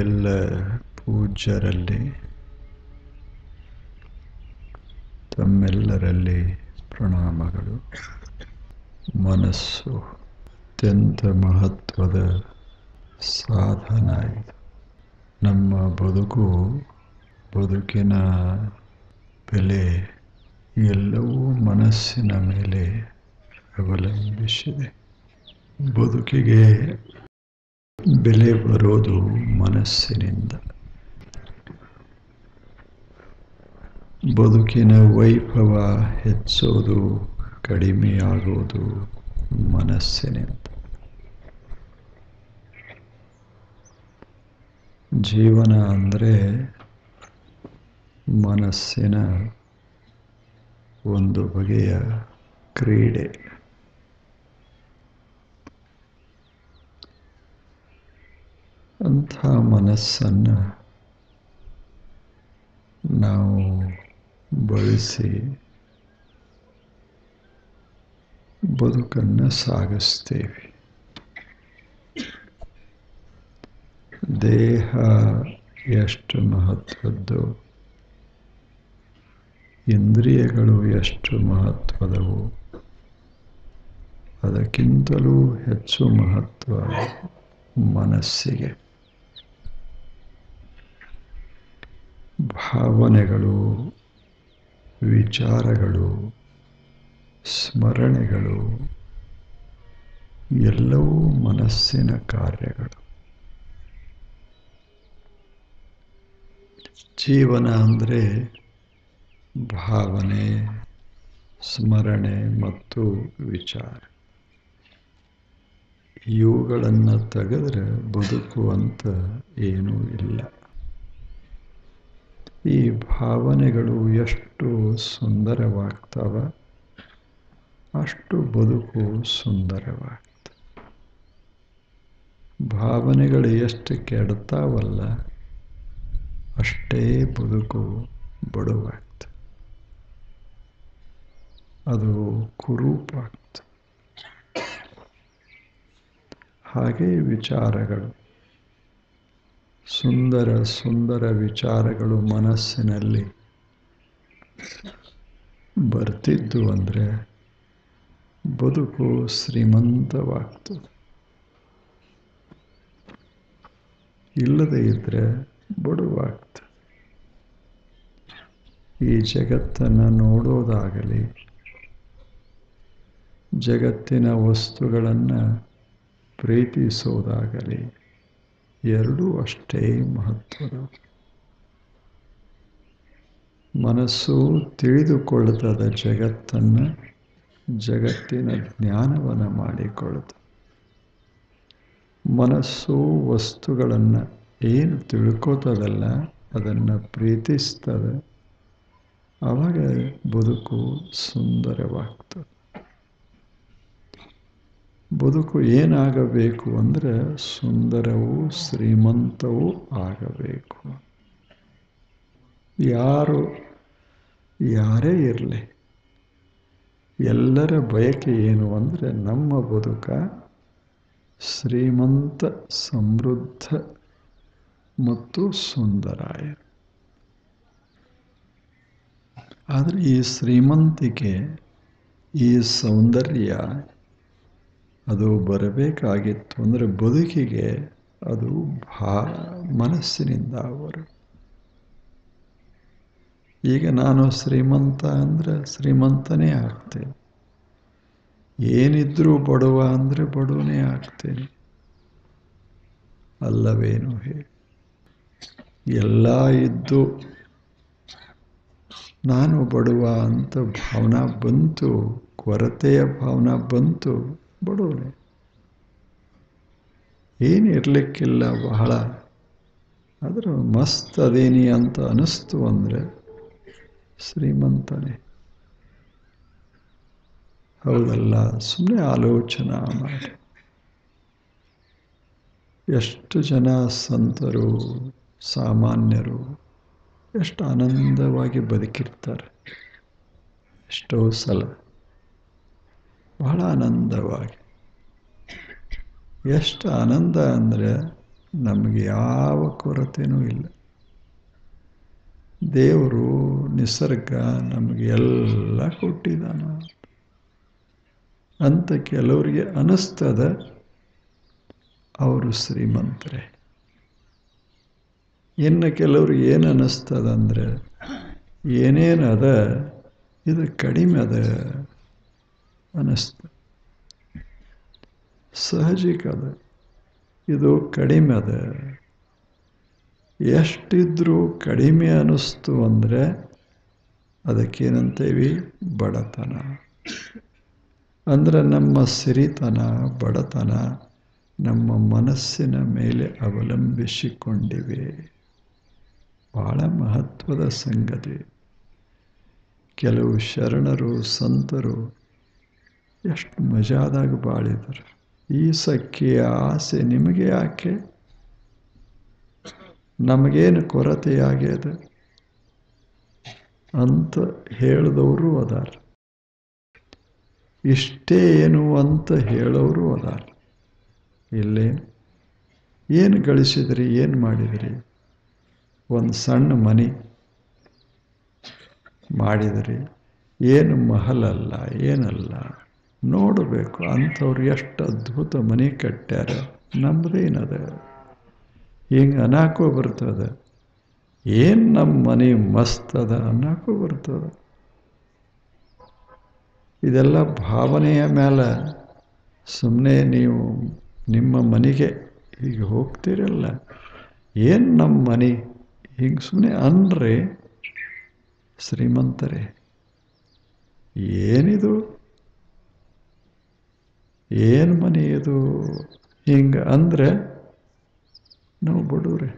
ಎಲ್ಲ ಪೂಜ್ಯರಲ್ಲಿ ತಮ್ಮೆಲ್ಲರಲ್ಲಿ ಪ್ರಣಾಮಗಳು. ಮನಸ್ಸು ಅತ್ಯಂತ ಮಹತ್ವದ ಸಾಧನ ಇದು. ನಮ್ಮ ಬದುಕಿನ ಬೆಲೆ ಎಲ್ಲವೂ ಮನಸ್ಸಿನ ಮೇಲೆ ಅವಲಂಬಿಸಿದೆ. ಬದುಕಿಗೆ ಬೆಲೆ ಬರೋದು ಮನಸ್ಸಿನಿಂದ. ಬದುಕಿನ ವೈಭವ ಹೆಚ್ಚೋದು ಕಡಿಮೆಯಾಗೋದು ಮನಸ್ಸಿನಿಂದ. ಜೀವನ ಅಂದರೆ ಮನಸ್ಸಿನ ಒಂದು ಬಗೆಯ ಕ್ರೀಡೆ. ಅಂಥ ಮನಸ್ಸನ್ನು ನಾವು ಬಳಸಿ ಬದುಕನ್ನು ಸಾಗಿಸ್ತೇವೆ. ದೇಹ ಎಷ್ಟು ಮಹತ್ವದ್ದು, ಇಂದ್ರಿಯಗಳು ಎಷ್ಟು ಮಹತ್ವದವು, ಅದಕ್ಕಿಂತಲೂ ಹೆಚ್ಚು ಮಹತ್ವ ಮನಸ್ಸಿಗೆ. ಭಾವನೆಗಳು, ವಿಚಾರಗಳು, ಸ್ಮರಣೆಗಳು ಎಲ್ಲವೂ ಮನಸ್ಸಿನ ಕಾರ್ಯಗಳು. ಜೀವನ ಅಂದರೆ ಭಾವನೆ, ಸ್ಮರಣೆ ಮತ್ತು ವಿಚಾರ. ಇವುಗಳನ್ನು ತೆಗೆದ್ರೆ ಬದುಕು ಅಂತ ಏನೂ ಇಲ್ಲ. ಈ ಭಾವನೆಗಳು ಎಷ್ಟು ಸುಂದರವಾಗ್ತವ, ಅಷ್ಟು ಬದುಕು ಸುಂದರವಾಗ್ತದೆ. ಭಾವನೆಗಳು ಎಷ್ಟು ಕೆಡ್ತಾವಲ್ಲ, ಅಷ್ಟೇ ಬದುಕು ಬಡವಾಗ್ತದೆ. ಅದು ಕುರೂಪಾಗ್ತದೆ. ಹಾಗೆ ವಿಚಾರಗಳು, ಸುಂದರ ಸುಂದರ ವಿಚಾರಗಳು ಮನಸ್ಸಿನಲ್ಲಿ ಬರ್ತಿದ್ದು ಅಂದರೆ ಬದುಕು ಶ್ರೀಮಂತವಾಗ್ತದೆ. ಇಲ್ಲದೆ ಇದ್ದರೆ ಬಡವಾಗ್ತದೆ. ಈ ಜಗತ್ತನ್ನು ನೋಡೋದಾಗಲಿ, ಜಗತ್ತಿನ ವಸ್ತುಗಳನ್ನು ಪ್ರೀತಿಸೋದಾಗಲಿ ಎರಡೂ ಅಷ್ಟೇ ಮಹತ್ವದ. ಮನಸ್ಸು ತಿಳಿದುಕೊಳ್ಳುತ್ತದೆ ಜಗತ್ತನ್ನು, ಜಗತ್ತಿನ ಜ್ಞಾನವನ್ನು ಮಾಡಿಕೊಳ್ಳುತ್ತದೆ. ಮನಸ್ಸು ವಸ್ತುಗಳನ್ನು ಏನು ತಿಳ್ಕೋತದಲ್ಲ ಅದನ್ನು ಪ್ರೀತಿಸ್ತದೆ. ಆವಾಗ ಬದುಕು ಸುಂದರವಾಗ್ತದೆ. ಬದುಕು ಏನಾಗಬೇಕು ಅಂದರೆ ಸುಂದರವೂ ಶ್ರೀಮಂತವೂ ಆಗಬೇಕು. ಯಾರೇ ಇರಲಿ, ಎಲ್ಲರ ಬಯಕೆ ಏನು ಅಂದರೆ ನಮ್ಮ ಬದುಕ ಶ್ರೀಮಂತ, ಸಮೃದ್ಧ ಮತ್ತು ಸುಂದರ. ಆದರೆ ಈ ಶ್ರೀಮಂತಿಕೆ, ಈ ಸೌಂದರ್ಯ ಅದು ಬರಬೇಕಾಗಿತ್ತು ಅಂದರೆ ಬದುಕಿಗೆ ಅದು ಮನಸ್ಸಿನಿಂದ ಬರು. ಈಗ ನಾನು ಶ್ರೀಮಂತ ಅಂದರೆ ಶ್ರೀಮಂತನೇ ಆಗ್ತೇನೆ. ಏನಿದ್ರೂ ಬಡವ ಅಂದರೆ ಬಡವನೇ ಆಗ್ತೇನೆ. ಅಲ್ಲವೇನು ಹೇಳಿ? ಎಲ್ಲ ಇದ್ದು ನಾನು ಬಡವ ಅಂತ ಭಾವನಾ ಬಂತು, ಕೊರತೆಯ ಭಾವನಾ ಬಂತು, ಬಡವನೇ. ಏನು ಇರಲಿಕ್ಕಿಲ್ಲ ಬಹಳ, ಆದ್ರೆ ಮಸ್ತ್ ಅದೇನಿ ಅಂತ ಅನಿಸ್ತು ಅಂದರೆ ಶ್ರೀಮಂತನೇ. ಹೌದಲ್ಲ? ಸುಮ್ಮನೆ ಆಲೋಚನಾ ಮಾಡಿ. ಎಷ್ಟು ಜನ ಸಂತರು, ಸಾಮಾನ್ಯರು ಎಷ್ಟು ಆನಂದವಾಗಿ ಬದುಕಿರ್ತಾರೆ. ಎಷ್ಟೋ ಸಲ ಬಹಳ ಆನಂದವಾಗಿ. ಎಷ್ಟು ಆನಂದ ಅಂದರೆ ನಮಗೆ ಯಾವ ಕೊರತೆಯೂ ಇಲ್ಲ. ದೇವರು ನಿಸರ್ಗ ನಮಗೆ ಎಲ್ಲ ಕೊಟ್ಟಿದ್ದಾನ ಅಂತ ಕೆಲವರಿಗೆ ಅನ್ನಿಸ್ತದ ಅವರು ಶ್ರೀಮಂತರೇ. ಇನ್ನು ಕೆಲವ್ರಿಗೆ ಏನು ಅನ್ನಿಸ್ತದಂದ್ರೆ ಏನೇನದ ಇದು ಕಡಿಮೆ ಅದ ಅನ್ನಿಸ್ತ. ಸಹಜಿಕ ಅದ, ಇದು ಕಡಿಮೆ ಅದ. ಎಷ್ಟಿದ್ರೂ ಕಡಿಮೆ ಅನ್ನಿಸ್ತು ಅಂದರೆ ಅದಕ್ಕೇನಂತೇವಿ ಬಡತನ. ಅಂದ್ರೆ ನಮ್ಮ ಸಿರಿತನ ಬಡತನ ನಮ್ಮ ಮನಸ್ಸಿನ ಮೇಲೆ ಅವಲಂಬಿಸಿಕೊಂಡಿವೆ. ಬಹಳ ಮಹತ್ವದ ಸಂಗತಿ. ಕೆಲವು ಶರಣರು ಸಂತರು ಎಷ್ಟು ಮಜಾದಾಗ ಬಾಳಿದರು. ಈ ಸಖ್ಯೆಯ ಆಸೆ ನಿಮಗೆ ಯಾಕೆ? ನಮಗೇನು ಕೊರತೆಯಾಗ್ಯದ ಅಂತ ಹೇಳಿದವರು ಅದಾರ. ಇಷ್ಟೇ ಏನು ಅಂತ ಹೇಳೋರು ಅದಾರ. ಇಲ್ಲೇನು ಏನು ಗಳಿಸಿದ್ರಿ, ಏನು ಮಾಡಿದ್ರಿ? ಒಂದು ಸಣ್ಣ ಮನೆ ಮಾಡಿದ್ರಿ, ಏನು ಮಹಲಲ್ಲ, ಏನಲ್ಲ. ನೋಡಬೇಕು ಅಂಥವ್ರು ಎಷ್ಟು ಅದ್ಭುತ ಮನೆ ಕಟ್ಟ್ಯಾರ. ನಮ್ಮದೇನದ? ಹಿಂಗೆ ಅನ್ನಕ್ಕೂ ಬರ್ತದೆ. ಏನು ನಮ್ಮ ಮನೆ ಮಸ್ತ್ ಅದ ಅನ್ನಕ್ಕೂ ಬರ್ತದೆ. ಇದೆಲ್ಲ ಭಾವನೆಯ ಮೇಲೆ. ಸುಮ್ಮನೆ ನೀವು ನಿಮ್ಮ ಮನೆಗೆ ಹೀಗೆ ಹೋಗ್ತೀರಲ್ಲ, ಏನು ನಮ್ಮ ಮನೆ ಹಿಂಗೆ ಸುಮ್ಮನೆ ಅನ್ರಿ ಶ್ರೀಮಂತರೇ. ಏನಿದು, ಏನು ಮನೆ ಇದು ಹಿಂಗೆ ಅಂದರೆ ನಾವು ಬಡವ್ರೆ.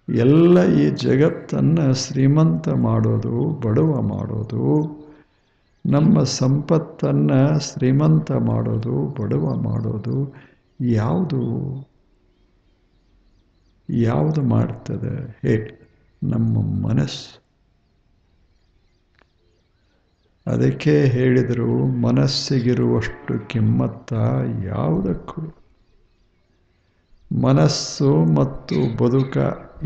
ಎಲ್ಲ ಈ ಜಗತ್ತನ್ನು ಶ್ರೀಮಂತ ಮಾಡೋದು, ಬಡವ ಮಾಡೋದು, ನಮ್ಮ ಸಂಪತ್ತನ್ನು ಶ್ರೀಮಂತ ಮಾಡೋದು, ಬಡವ ಮಾಡೋದು ಯಾವುದು ಮಾಡ್ತದೆ ಹೇಳಿ? ನಮ್ಮ ಮನಸ್ಸು. ಅದಕ್ಕೆ ಹೇಳಿದರು, ಮನಸ್ಸಿಗಿರುವಷ್ಟು ಕಿಮ್ಮತ್ತ ಯಾವುದಕ್ಕೂ. ಮನಸ್ಸು ಮತ್ತು ಬದುಕ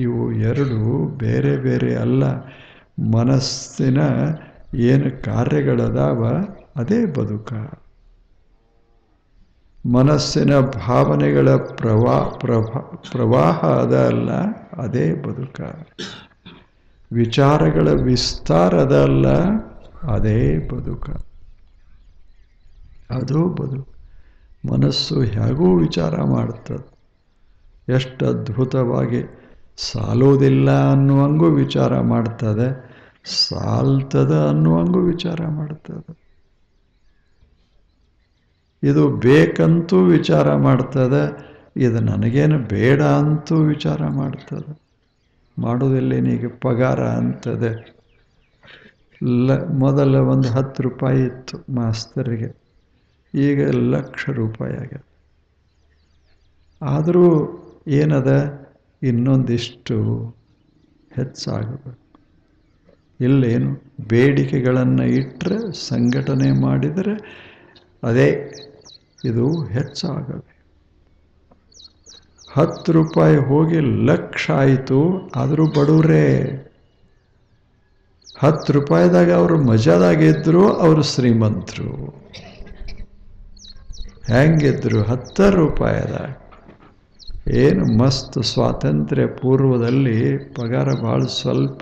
ಇವು ಎರಡು ಬೇರೆ ಬೇರೆ ಅಲ್ಲ. ಮನಸ್ಸಿನ ಏನು ಕಾರ್ಯಗಳದಾವ ಅದೇ ಬದುಕ. ಮನಸ್ಸಿನ ಭಾವನೆಗಳ ಪ್ರವಾಹ ಅದ ಅಲ್ಲ, ಅದೇ ಬದುಕ. ವಿಚಾರಗಳ ವಿಸ್ತಾರದ ಅಲ್ಲ, ಅದೇ ಬದುಕ. ಅದು ಬದುಕು. ಮನಸ್ಸು ಹೇಗೂ ವಿಚಾರ ಮಾಡ್ತದೆ. ಎಷ್ಟು ಅದ್ಭುತವಾಗಿ ಸಾಲೋದಿಲ್ಲ ಅನ್ನುವಂಗೂ ವಿಚಾರ ಮಾಡ್ತದೆ, ಸಾಲ್ತದ ಅನ್ನುವಂಗೂ ವಿಚಾರ ಮಾಡ್ತದೆ. ಇದು ಬೇಕಂತೂ ವಿಚಾರ ಮಾಡ್ತದೆ, ಇದು ನನಗೇನು ಬೇಡ ಅಂತೂ ವಿಚಾರ ಮಾಡ್ತದೆ. ಮಾಡೋದಿಲ್ಲೇನೀಗ ಪಗಾರ ಅಂತದೆ. ಮೊದಲ ಒಂದು 10 ರೂಪಾಯಿ ಇತ್ತು ಮಾಸ್ತರಿಗೆ, ಈಗ ₹1,00,000 ಆಗ್ಯದ. ಆದರೂ ಏನದ, ಇನ್ನೊಂದಿಷ್ಟು ಹೆಚ್ಚಾಗಬೇಕು. ಇಲ್ಲೇನು ಬೇಡಿಕೆಗಳನ್ನು ಇಟ್ಟರೆ, ಸಂಘಟನೆ ಮಾಡಿದರೆ ಅದೇ ಇದು ಹೆಚ್ಚಾಗಬೇಕು. ₹10 ಹೋಗಿ 1,00,000 ಆಯಿತು. ಆದರೂ ಬಡವರೇ. ₹10ದಾಗ ಅವರು ಮಜಾದಾಗಿದ್ರು, ಅವರು ಶ್ರೀಮಂತರು. ಹೆಂಗಿದ್ರು ₹10ದಾಗ? ಏನು ಮಸ್ತ್ ಸ್ವಾತಂತ್ರ್ಯ ಪೂರ್ವದಲ್ಲಿ ಪಗಾರ ಭಾಳ ಸ್ವಲ್ಪ.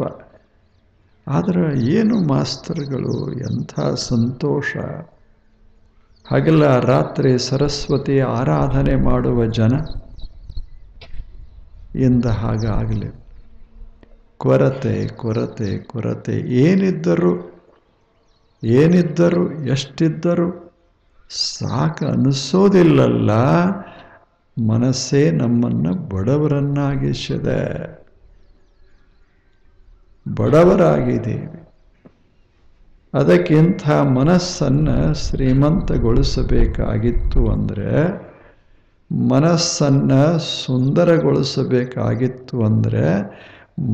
ಆದರೆ ಏನು ಮಾಸ್ತರ್ಗಳು, ಎಂಥ ಸಂತೋಷ. ಹಗಲ ರಾತ್ರಿ ಸರಸ್ವತಿ ಆರಾಧನೆ ಮಾಡುವ ಜನ ಇಂದ ಹಾಗಾಗಲಿ. ಕೊರತೆ ಕೊರತೆ ಕೊರತೆ. ಏನಿದ್ದರೂ ಎಷ್ಟಿದ್ದರೂ ಸಾಕು ಅನ್ನಿಸೋದಿಲ್ಲಲ್ಲ. ಮನಸ್ಸೇ ನಮ್ಮನ್ನು ಬಡವರನ್ನಾಗಿಸಿದೆ. ಬಡವರಾಗಿದ್ದೀವಿ. ಅದಕ್ಕಿಂತ ಮನಸ್ಸನ್ನು ಶ್ರೀಮಂತಗೊಳಿಸಬೇಕಾಗಿತ್ತು ಅಂದರೆ, ಮನಸ್ಸನ್ನು ಸುಂದರಗೊಳಿಸಬೇಕಾಗಿತ್ತು ಅಂದರೆ,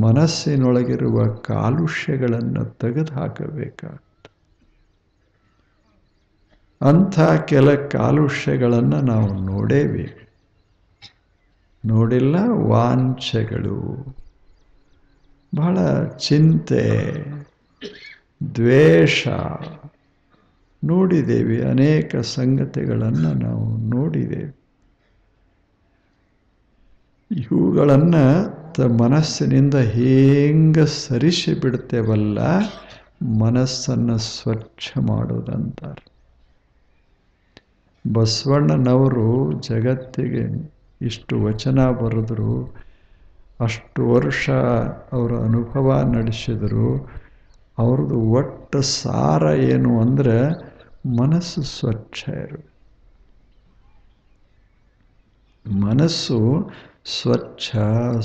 ಮನಸ್ಸಿನೊಳಗಿರುವ ಕಾಲುಷ್ಯಗಳನ್ನು ತೆಗೆದು ಹಾಕಬೇಕಾಗ್ತದೆ. ಅಂಥ ಕೆಲ ಕಾಲುಷ್ಯಗಳನ್ನು ನಾವು ನೋಡೇವಿ. ನೋಡಿಲ್ಲ ವಾಂಛೆಗಳು, ಬಹಳ ಚಿಂತೆ, ದ್ವೇಷ ನೋಡಿದ್ದೇವೆ. ಅನೇಕ ಸಂಗತಿಗಳನ್ನು ನಾವು ನೋಡಿದ್ದೇವೆ. ಇವುಗಳನ್ನು ಮನಸ್ಸಿನಿಂದ ಹೇಗೆ ಸರಿಸಿ ಬಿಡ್ತೇವಲ್ಲ, ಮನಸ್ಸನ್ನು ಸ್ವಚ್ಛ ಮಾಡೋದಂತಾರೆ. ಬಸವಣ್ಣನವರು ಜಗತ್ತಿಗೆ ಇಷ್ಟು ವಚನ ಬರೆದರು, ಅಷ್ಟು ವರ್ಷ ಅವರ ಅನುಭವ ನಡೆಸಿದರು. ಅವ್ರದ್ದು ಒಟ್ಟು ಸಾರ ಏನು ಅಂದರೆ ಮನಸ್ಸು ಸ್ವಚ್ಛ ಇರು. ಮನಸ್ಸು ಸ್ವಚ್ಛ,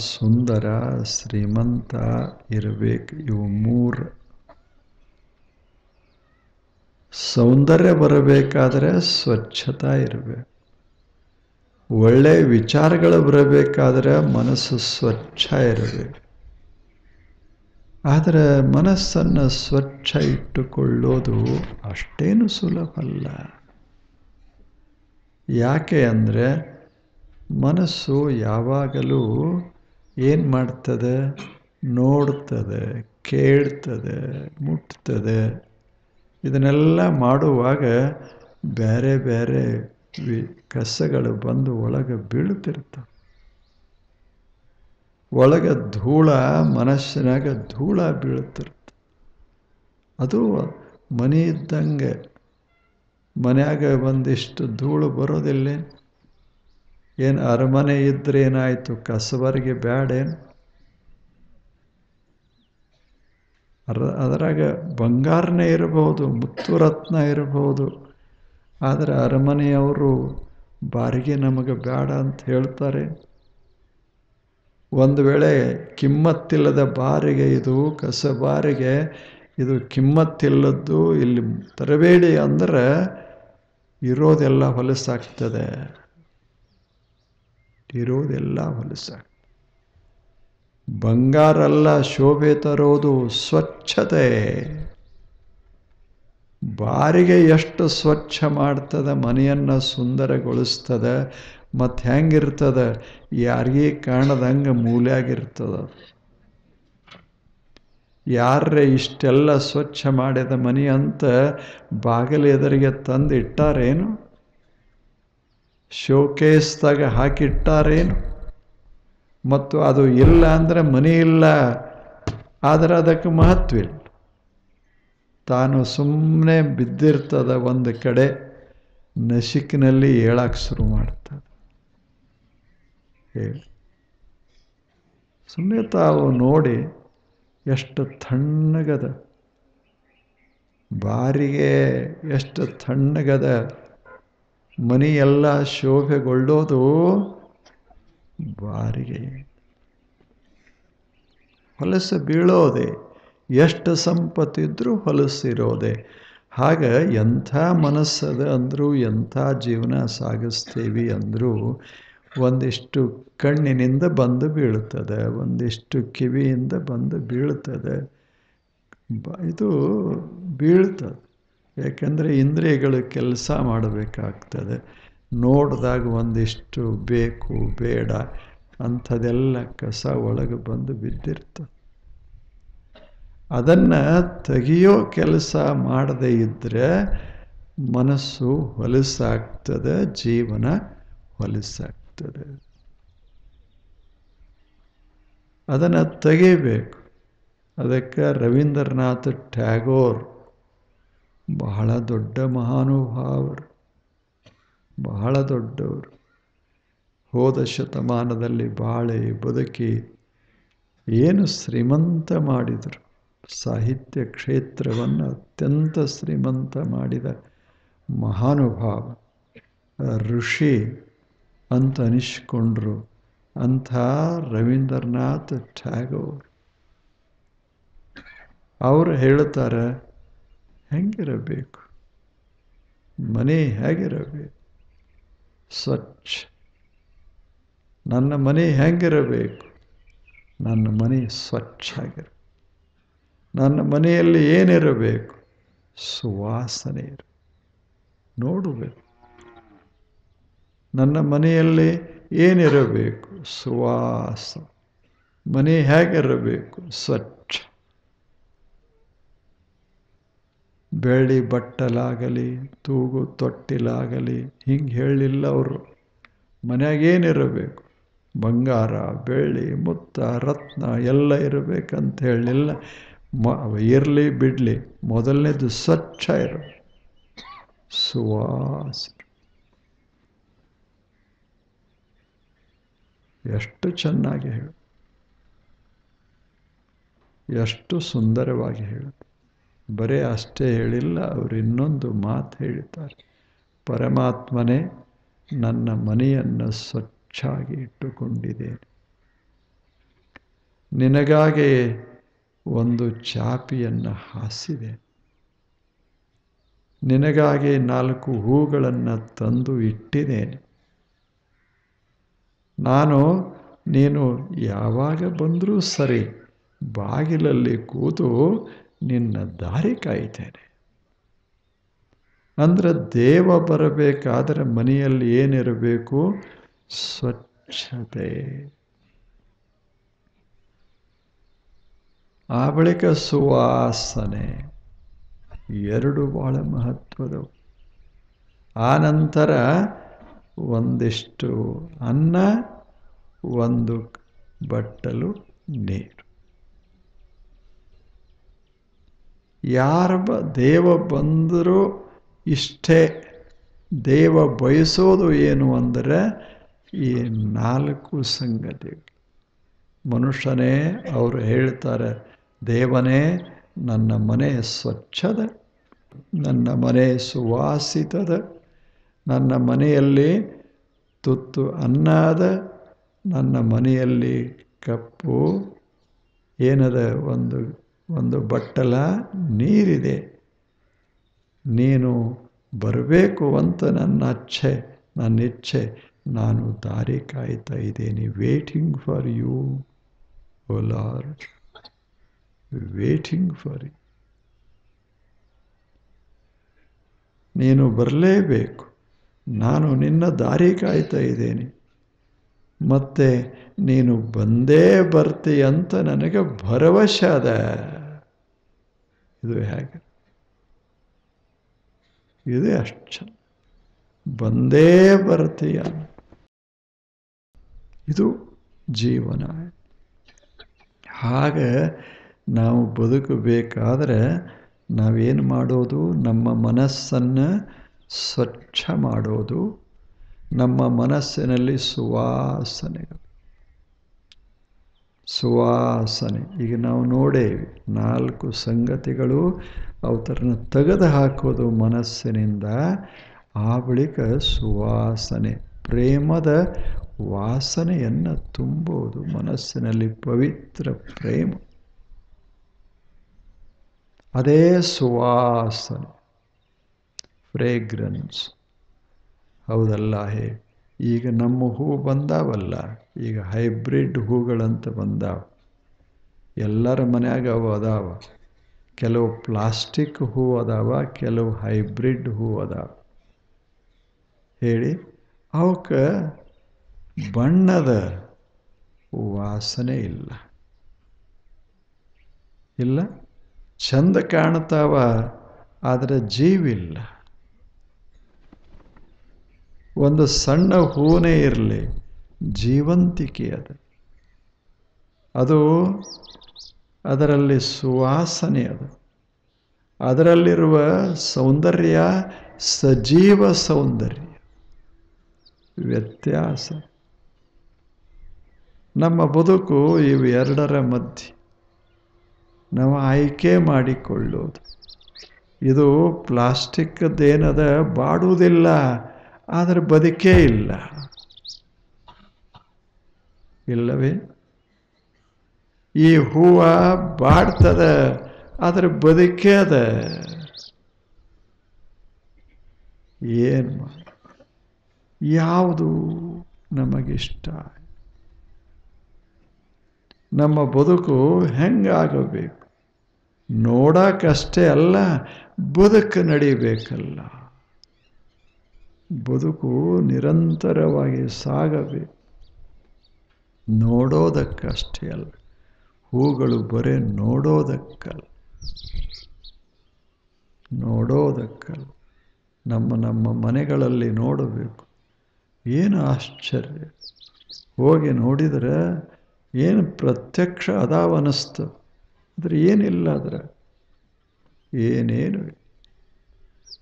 ಸುಂದರ, ಶ್ರೀಮಂತ ಇರಬೇಕು. ಇವು ಮೂರು. ಸೌಂದರ್ಯ ಬರಬೇಕಾದ್ರೆ ಸ್ವಚ್ಛತಾ ಇರಬೇಕು. ಒಳ್ಳೆಯ ವಿಚಾರಗಳು ಬರಬೇಕಾದ್ರೆ ಮನಸ್ಸು ಸ್ವಚ್ಛ ಇರಬೇಕು. ಆದರೆ ಮನಸ್ಸನ್ನು ಸ್ವಚ್ಛ ಇಟ್ಟುಕೊಳ್ಳೋದು ಅಷ್ಟೇನು ಸುಲಭ ಅಲ್ಲ. ಯಾಕೆ ಅಂದರೆ ಮನಸ್ಸು ಯಾವಾಗಲೂ ಏನು ಮಾಡ್ತದೆ? ನೋಡ್ತದೆ, ಕೇಳ್ತದೆ, ಮುಟ್ತದೆ. ಇದನ್ನೆಲ್ಲ ಮಾಡುವಾಗ ಬೇರೆ ಬೇರೆ ಕಸಗಳು ಬಂದು ಒಳಗೆ ಬೀಳ್ತಿರ್ತವೆ. ಒಳಗೆ ಧೂಳ, ಮನಸ್ಸಿನಾಗ ಧೂಳ ಬೀಳ್ತಿರ್ತ. ಅದು ಮನೆ ಇದ್ದಂಗೆ. ಮನ್ಯಾಗ ಒಂದಿಷ್ಟು ಧೂಳು ಬರೋದಿಲ್ಲ. ಏನು ಅರಮನೆ ಇದ್ರೆ ಏನಾಯಿತು? ಕಸಬರಿಗೆ ಬ್ಯಾಡೇನು? ಅದರಾಗ ಬಂಗಾರನೇ ಇರಬಹುದು, ಮುತ್ತು ರತ್ನ ಇರಬಹುದು. ಆದರೆ ಅರಮನೆಯವರು ಬಾರಿಗೆ ನಮಗೆ ಬೇಡ ಅಂತ ಹೇಳ್ತಾರೆ. ಒಂದು ವೇಳೆ ಕಿಮ್ಮತ್ತಿಲ್ಲದ ಬಾರಿಗೆ, ಇದು ಕಸ ಬಾರಿಗೆ, ಇದು ಕಿಮ್ಮತ್ತಿಲ್ಲದ್ದು ಇಲ್ಲಿ ತರಬೇಡಿ ಅಂದರೆ ಇರೋದೆಲ್ಲ ಹೊಲಸಾಗ್ತದೆ. ಇರೋದೆಲ್ಲ ಹೊಲಸಾಗ್ತದೆ. ಬಂಗಾರಲ್ಲ ಶೋಭೆ ತರೋದು, ಸ್ವಚ್ಛತೆ. ಬಾರಿಗೆ ಎಷ್ಟು ಸ್ವಚ್ಛ ಮಾಡ್ತದೆ, ಮನೆಯನ್ನು ಸುಂದರಗೊಳಿಸ್ತದೆ. ಮತ್ತು ಹೆಂಗಿರ್ತದೆ? ಯಾರಿಗೇ ಕಾಣದಂಗೆ ಮೂಲೆಯಾಗಿರ್ತದೆ. ಯಾರೇ ಇಷ್ಟೆಲ್ಲ ಸ್ವಚ್ಛ ಮಾಡಿದ ಮನೆ ಅಂತ ಬಾಗಿಲು ಎದುರಿಗೆ ತಂದು ಇಟ್ಟಾರೇನು? ಶೋಕೇಸ್ದಾಗ ಹಾಕಿಟ್ಟಾರೇನು? ಮತ್ತು ಅದು ಇಲ್ಲ ಅಂದರೆ ಮನೆ ಇಲ್ಲ. ಆದರೆ ಅದಕ್ಕೆ ಮಹತ್ವ ಇಲ್ಲ. ತಾನು ಸುಮ್ಮನೆ ಬಿದ್ದಿರ್ತದ ಒಂದು ಕಡೆ, ನಸಿಕಿನಲ್ಲಿ ಹೇಳಕ್ಕೆ ಶುರು ಮಾಡ್ತದೆ. ಹೇಳಿ ಸುಮ್ಮನೆ ತಾವು ನೋಡಿ ಎಷ್ಟು ತಣ್ಣಗದ ಬಾರಿಗೆ, ಎಷ್ಟು ತಣ್ಣಗದ ಮನೆಯೆಲ್ಲ ಶೋಭೆಗೊಳ್ಳೋದು ಬಾರಿಗೆ. ಹೊಲಸು ಬೀಳೋದೆ. ಎಷ್ಟು ಸಂಪತ್ತಿದ್ರೂ ಹೊಲಸಿರೋದೆ. ಹಾಗ ಎಂಥ ಮನಸ್ಸದ ಅಂದರೂ, ಎಂಥ ಜೀವನ ಸಾಗಿಸ್ತೀವಿ ಅಂದರೂ ಒಂದಿಷ್ಟು ಕಣ್ಣಿನಿಂದ ಬಂದು ಬೀಳ್ತದೆ, ಒಂದಿಷ್ಟು ಕಿವಿಯಿಂದ ಬಂದು ಬೀಳ್ತದೆ. ಇದು ಬೀಳ್ತದೆ. ಯಾಕೆಂದರೆ ಇಂದ್ರಿಯಗಳು ಕೆಲಸ ಮಾಡಬೇಕಾಗ್ತದೆ. ನೋಡಿದಾಗ ಒಂದಿಷ್ಟು ಬೇಕು ಬೇಡ ಅಂಥದೆಲ್ಲ ಕಸ ಒಳಗೆ ಬಂದು ಬಿದ್ದಿರ್ತದೆ. ಅದನ್ನು ತೆಗೆಯೋ ಕೆಲಸ ಮಾಡದೇ ಇದ್ದರೆ ಮನಸ್ಸು ಹೊಲಸಾಗ್ತದೆ, ಜೀವನ ಹೊಲಸಾಗ್ತದೆ. ಅದನ್ನು ತೆಗಿಬೇಕು. ಅದಕ್ಕೆ ರವೀಂದ್ರನಾಥ್ ಟ್ಯಾಗೋರ್ ಬಹಳ ದೊಡ್ಡ ಮಹಾನುಭಾವರು, ಬಹಳ ದೊಡ್ಡವರು. ಹೋದ ಶತಮಾನದಲ್ಲಿ ಬಾಳಿ ಬದುಕಿ ಏನು ಶ್ರೀಮಂತ ಮಾಡಿದರು. ಸಾಹಿತ್ಯ ಕ್ಷೇತ್ರವನ್ನು ಅತ್ಯಂತ ಶ್ರೀಮಂತ ಮಾಡಿದ ಮಹಾನುಭಾವ, ಋಷಿ ಅಂತ ಅನಿಸ್ಕೊಂಡ್ರು. ಅಂಥ ರವೀಂದ್ರನಾಥ್ ಟ್ಯಾಗೋರ್ ಅವರು ಹೇಳ್ತಾರೆ, ಹೆಂಗಿರಬೇಕು ಮನೆ? ಹೇಗಿರಬೇಕು? ಸ್ವಚ್ಛ. ನನ್ನ ಮನೆ ಹೆಂಗಿರಬೇಕು? ನನ್ನ ಮನೆ ಸ್ವಚ್ಛ ಆಗಿರಬೇಕು. ನನ್ನ ಮನೆಯಲ್ಲಿ ಏನಿರಬೇಕು? ಸುವಾಸನೆ ಇರಬೇಕು. ನೋಡಬೇಕು. ನನ್ನ ಮನೆಯಲ್ಲಿ ಏನಿರಬೇಕು? ಸುವಾಸ. ಮನೆ ಹೇಗಿರಬೇಕು? ಸ್ವಚ್ಛ. ಬೆಳ್ಳಿ ಬಟ್ಟಲಾಗಲಿ, ತೂಗು ತೊಟ್ಟಿಲಾಗಲಿ ಹಿಂಗೆ ಹೇಳಲಿಲ್ಲ ಅವರು. ಮನೆಯಾಗೇನಿರಬೇಕು? ಬಂಗಾರ, ಬೆಳ್ಳಿ, ಮುತ್ತ, ರತ್ನ ಎಲ್ಲ ಇರಬೇಕಂತ ಹೇಳಲಿಲ್ಲ. ಇರಲಿ ಬಿಡಲಿ, ಮೊದಲನೇದು ಸ್ವಚ್ಛ ಇರಬೇಕು. ಸುವಾಸ. ಎಷ್ಟು ಚೆನ್ನಾಗಿ ಹೇಳು, ಎಷ್ಟು ಸುಂದರವಾಗಿ ಹೇಳು. ಬರೀ ಅಷ್ಟೇ ಹೇಳಿಲ್ಲ, ಅವರು ಇನ್ನೊಂದು ಮಾತು ಹೇಳಿದ್ದಾರೆ. ಪರಮಾತ್ಮನೇ ನನ್ನ ಮನೆಯನ್ನು ಸ್ವಚ್ಛಾಗಿ ಇಟ್ಟುಕೊಂಡಿದ್ದೇನೆ. ನಿನಗಾಗಿ ಒಂದು ಚಾಪಿಯನ್ನು ಹಾಸಿದೆ. ನಿನಗಾಗಿ 4 ಹೂಗಳನ್ನು ತಂದು ಇಟ್ಟಿದ್ದೇನೆ. ನೀನು ಯಾವಾಗ ಬಂದರೂ ಸರಿ, ಬಾಗಿಲಲ್ಲಿ ಕೂತು ನಿನ್ನ ದಾರಿ ಕಾಯ್ತೇನೆ. ಅಂದ್ರೆ ದೇವ ಬರಬೇಕಾದರೆ ಮನೆಯಲ್ಲಿ ಏನಿರಬೇಕು? ಸ್ವಚ್ಛತೆ. ಆ ಬಳಿಕ ಸುವಾಸನೆ. 2 ಬಹಳ ಮಹತ್ವದವು. ಆ ನಂತರ ಒಂದಿಷ್ಟು ಅನ್ನ, 1 ಬಟ್ಟಲು ನೀರು. ದೇವ ಬಂದರೂ ಇಷ್ಟೇ. ದೇವ ಬಯಸೋದು ಏನು ಅಂದರೆ ಈ 4 ಸಂಗತಿಗಳು. ಮನುಷ್ಯನೇ ಅವರು ಹೇಳ್ತಾರೆ, ದೇವನೇ ನನ್ನ ಮನೆ ಸ್ವಚ್ಛದ, ನನ್ನ ಮನೆ ಸುವಾಸಿತದ, ನನ್ನ ಮನೆಯಲ್ಲಿ ತುತ್ತು ಅನ್ನ ಅದ, ನನ್ನ ಮನೆಯಲ್ಲಿ ಕಪ್ಪು ಏನದ, ಒಂದು ಬಟ್ಟಲ ನೀರಿದೆ. ನೀನು ಬರಬೇಕು ಅಂತ ನನ್ನ ಇಚ್ಛೆ. ನಾನು ದಾರಿ ಕಾಯ್ತಾ ಇದ್ದೇನೆ. Waiting for you O Lord, waiting for you. ನೀನು ಬರಲೇಬೇಕು. ನಾನು ನಿನ್ನ ದಾರಿ ಕಾಯ್ತಾ ಇದ್ದೇನೆ. ಮತ್ತೆ ನೀನು ಬಂದೇ ಬರ್ತೀಯಂತ ನನಗೆ ಭರವಸೆ ಅದ. ಇದು ಹೇಗೆ? ಇದೇ ಅಷ್ಟು ಬಂದೇ ಬರ್ತೀಯ. ಇದು ಜೀವನ. ಹಾಗೆ ನಾವು ಬದುಕಬೇಕಾದ್ರೆ ನಾವೇನು ಮಾಡೋದು? ನಮ್ಮ ಮನಸ್ಸನ್ನು ಸ್ವಚ್ಛ ಮಾಡೋದು. ನಮ್ಮ ಮನಸ್ಸಿನಲ್ಲಿ ಸುವಾಸನೆ. ಈಗ ನಾವು ನೋಡೇವಿ 4 ಸಂಗತಿಗಳು, ಅವತರನ್ನು ತೆಗೆದು ಹಾಕೋದು ಮನಸ್ಸಿನಿಂದ. ಆ ಬಳಿಕ ಸುವಾಸನೆ, ಪ್ರೇಮದ ವಾಸನೆಯನ್ನು ತುಂಬೋದು ಮನಸ್ಸಿನಲ್ಲಿ. ಪವಿತ್ರ ಪ್ರೇಮ, ಅದೇ ಸುವಾಸನೆ, ಫ್ರೇಗ್ರೆನ್ಸ್. ಹೌದಲ್ಲ? ಈಗ ನಮ್ಮ ಹೂ ಬಂದಾವಲ್ಲ, ಈಗ ಹೈಬ್ರಿಡ್ ಹೂಗಳಂತ ಬಂದಾವ. ಎಲ್ಲರ ಮನ್ಯಾಗ ಅವು ಅದಾವ. ಕೆಲವು ಪ್ಲಾಸ್ಟಿಕ್ ಹೂ ಅದಾವ, ಕೆಲವು ಹೈಬ್ರಿಡ್ ಹೂ ಅದಾವ. ಹೇಳಿ, ಅವಕ್ಕೆ ಬಣ್ಣದ ವಾಸನೆ ಇಲ್ಲ. ಚಂದ ಕಾಣ್ತಾವ, ಆದರೆ ಜೀವಿಲ್ಲ. ಒಂದು ಸಣ್ಣ ಹೂನೇ ಇರಲಿ, ಜೀವಂತಿಕೆ ಅದು ಅದರಲ್ಲಿ ಸುವಾಸನೆ ಅದರಲ್ಲಿರುವ ಸೌಂದರ್ಯ ಸಜೀವ ಸೌಂದರ್ಯ. ವ್ಯತ್ಯಾಸ. ನಮ್ಮ ಬದುಕು ಇವು 2ರ ಮಧ್ಯೆ ನಾವು ಆಯ್ಕೆ ಮಾಡಿಕೊಳ್ಳೋದು. ಇದು ಪ್ಲಾಸ್ಟಿಕ್ದೇನದ, ಬಾಡುವುದಿಲ್ಲ, ಆದರೆ ಬದುಕೇ ಇಲ್ಲವೇ? ಈ ಹೂವ ಬಾಡ್ತದ, ಆದರೆ ಬದುಕೇ ಅದ. ಏನು ಯಾವುದು ನಮಗಿಷ್ಟ? ನಮ್ಮ ಬದುಕು ಹೆಂಗಾಗಬೇಕು? ನೋಡಕ್ಕಷ್ಟೇ ಅಲ್ಲ, ಬದುಕು ನಡಿಬೇಕಲ್ಲ. ಬದುಕು ನಿರಂತರವಾಗಿ ಸಾಗಬೇಕು. ನೋಡೋದಕ್ಕಷ್ಟೇ ಅಲ್ಲ, ಹೂಗಳು ಬರೇ ನೋಡೋದಕ್ಕಲ್ಲ, ನೋಡೋದಕ್ಕಲ್ಲ, ನಮ್ಮ ಮನೆಗಳಲ್ಲಿ ನೋಡಬೇಕು. ಏನು ಆಶ್ಚರ್ಯ! ಹೋಗಿ ನೋಡಿದರೆ ಏನು ಪ್ರತ್ಯಕ್ಷ ಅದಾವನಿಸ್ತು, ಆದರೆ ಏನಿಲ್ಲ ಅದರ, ಏನೇನು.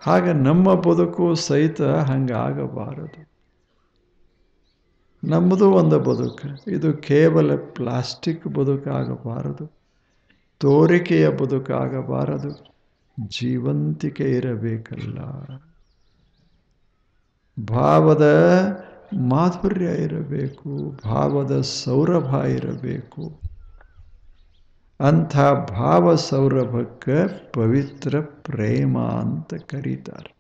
ಹಾಗೆ ನಮ್ಮ ಬದುಕು ಸಹಿತ ಹಂಗಾಗಬಾರದು. ನಮ್ಮದು ಒಂದು ಬದುಕು, ಇದು ಕೇವಲ ಪ್ಲಾಸ್ಟಿಕ್ ಬದುಕಾಗಬಾರದು, ತೋರಿಕೆಯ ಬದುಕಾಗಬಾರದು, ಜೀವಂತಿಕೆ ಇರಬೇಕಲ್ಲ. ಭಾವದ ಮಾಧುರ್ಯ ಇರಬೇಕು, ಭಾವದ ಸೌರಭ ಇರಬೇಕು. ಅಂಥ ಭಾವ ಸೌರಭಕ್ಕೆ ಪವಿತ್ರ ಪ್ರೇಮ ಅಂತ ಕರೀತಾರೆ.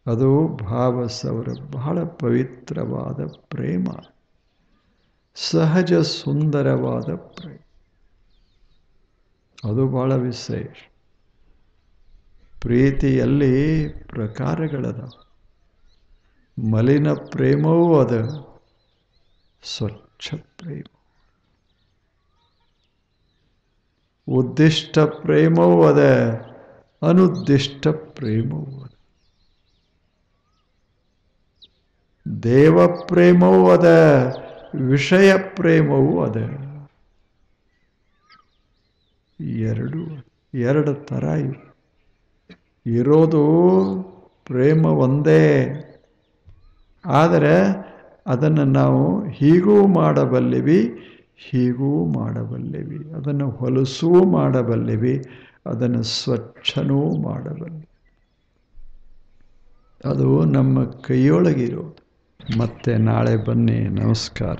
ಅದು ಭಾವ ಸೌರಭ, ಬಹಳ ಪವಿತ್ರವಾದ ಪ್ರೇಮ, ಸಹಜ ಸುಂದರವಾದ ಪ್ರೇಮ. ಅದು ಬಹಳ ವಿಶೇಷ. ಪ್ರೀತಿಯಲ್ಲಿ ಪ್ರಕಾರಗಳದ. ಮಲಿನ ಪ್ರೇಮವೂ ಅದ, ಸ್ವಚ್ಛ ಪ್ರೇಮ. ಉದ್ದಿಷ್ಟ ಪ್ರೇಮವೂ ಅದ, ಅನುದ್ದಿಷ್ಟ ಪ್ರೇಮವೂ ಅದ. ದೇವ ಪ್ರೇಮವೂ ಅದ, ವಿಷಯ ಪ್ರೇಮವೂ ಅದ. ಎರಡು ಥರ ಇರೋದು ಪ್ರೇಮ ಒಂದೇ. ಆದರೆ ಅದನ್ನು ನಾವು ಹೀಗೂ ಮಾಡಬಲ್ಲಿವಿ, ಹೀಗೂ ಮಾಡಬಲ್ಲಿವಿ. ಅದನ್ನು ಹೊಲಸೂ ಮಾಡಬಲ್ಲಿವಿ, ಅದನ್ನು ಸ್ವಚ್ಛನೂ ಮಾಡಬಲ್ಲಿವಿ. ಅದು ನಮ್ಮ ಕೈಯೊಳಗಿರೋದು. ಮತ್ತೆ ನಾಳೆ ಬನ್ನಿ. ನಮಸ್ಕಾರ.